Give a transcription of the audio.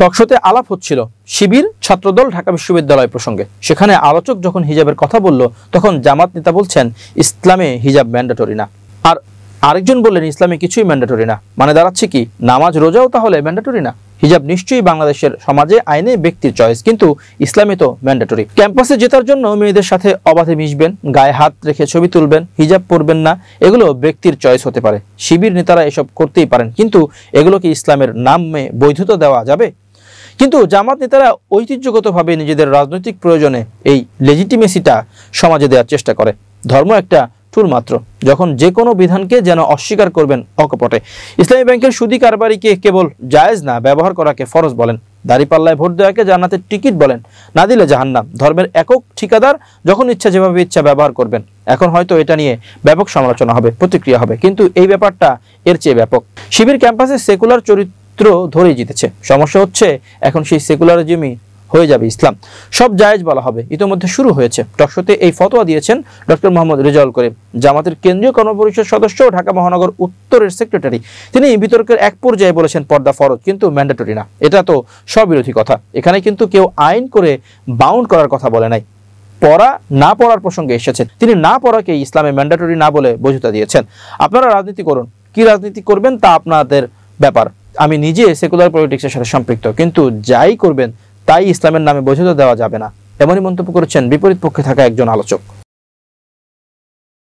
টকশোতে আলাপ হচ্ছিল শিবির ছাত্রদল ঢাকা বিশ্ববিদ্যালয় প্রসঙ্গে। সেখানে আলোচক যখন হিজাবের কথা বলল, তখন জামাত নেতা বলছেন ইসলামে হিজাব ম্যান্ডেটরি না। আর আরেকজন বললেন ইসলামে কিছুই ম্যান্ডেটরি না। মানে দাঁড়াচ্ছে কি, নামাজ রোজাও তাহলে ম্যান্ডেটরি না? হিজাব নিশ্চয়ই বাংলাদেশের সমাজে আইনে ব্যক্তির চয়েস, কিন্তু ইসলামে তো ম্যান্ডেটরি। ক্যাম্পাসে জেতার জন্য মেয়েদের সাথে অবাধে মিশবেন, গায়ে হাত রেখে ছবি তুলবেন, হিজাব পরবেন না, এগুলো ব্যক্তির চয়েস হতে পারে। শিবির নেতারা এসব করতেই পারেন, কিন্তু এগুলোকে ইসলামের নামে বৈধতা দেওয়া যাবে? কিন্তু জামাত নেতারা ঐতিহ্যগতভাবে নিজেদের রাজনৈতিক প্রয়োজনে এই লেজিটিমেসিটা সমাজে দেওয়ার চেষ্টা করে। ধর্ম একটা টুল মাত্র, যখন যে কোনো বিধানকে যেন অস্বীকার করবেন অকপটে। ইসলামী ব্যাংকের সুদী কারবারিকে কেবল জায়েজ না, ব্যবহার করাকে ফরজ বলেন। দাড়িপাল্লায় ভোট দেওয়াকে জান্নাতের টিকিট বলেন, না দিলে জাহান্নাম। ধর্মের একক ঠিকাদার, যখন ইচ্ছা যেভাবে ইচ্ছা ব্যবহার করবেন। এখন হয়তো এটা নিয়ে ব্যাপক সমালোচনা হবে, প্রতিক্রিয়া হবে, কিন্তু এই ব্যাপারটা এর চেয়ে ব্যাপক। শিবির ক্যাম্পাসে সেকুলার চরিত্র ধরেই জিতেছে। সমস্যা হচ্ছে এখন সেই সেকুলারিজমই হয়ে যাবে ইসলাম। সব জায়েজ বলা হবে, ইতোমধ্যে শুরু হয়েছে। টকশোতে এই ফতোয়া দিয়েছেন ডক্টর মোহাম্মদ রেজাউল করিম, জামাতের কেন্দ্রীয় কর্মপরিষদ সদস্য ও ঢাকা মহানগর উত্তরের সেক্রেটারি। তিনি বিতর্কের এক পর্যায়ে বলেছেন পর্দা ফরজ, কিন্তু ম্যান্ডেটরি না। এটা তো স্ববিরোধী কথা। এখানে কিন্তু কেউ আইন করে বাউন্ড করার কথা বলে নাই, পড়া না পড়ার প্রসঙ্গে এসেছেন। তিনি না পড়াকে ইসলামে ম্যান্ডেটরি না বলে বৈধতা দিয়েছেন। আপনারা রাজনীতি করুন, কি রাজনীতি করবেন তা আপনাদের ব্যাপার। আমি নিজে সেকুলার পলিটিক্সের সাথে সম্পৃক্ত, কিন্তু যাই করবেন তাই ইসলামের নামে বৈধতা দেওয়া যাবে না, এমনই মন্তব্য করেছেন বিপরীত পক্ষে থাকা একজন আলোচক।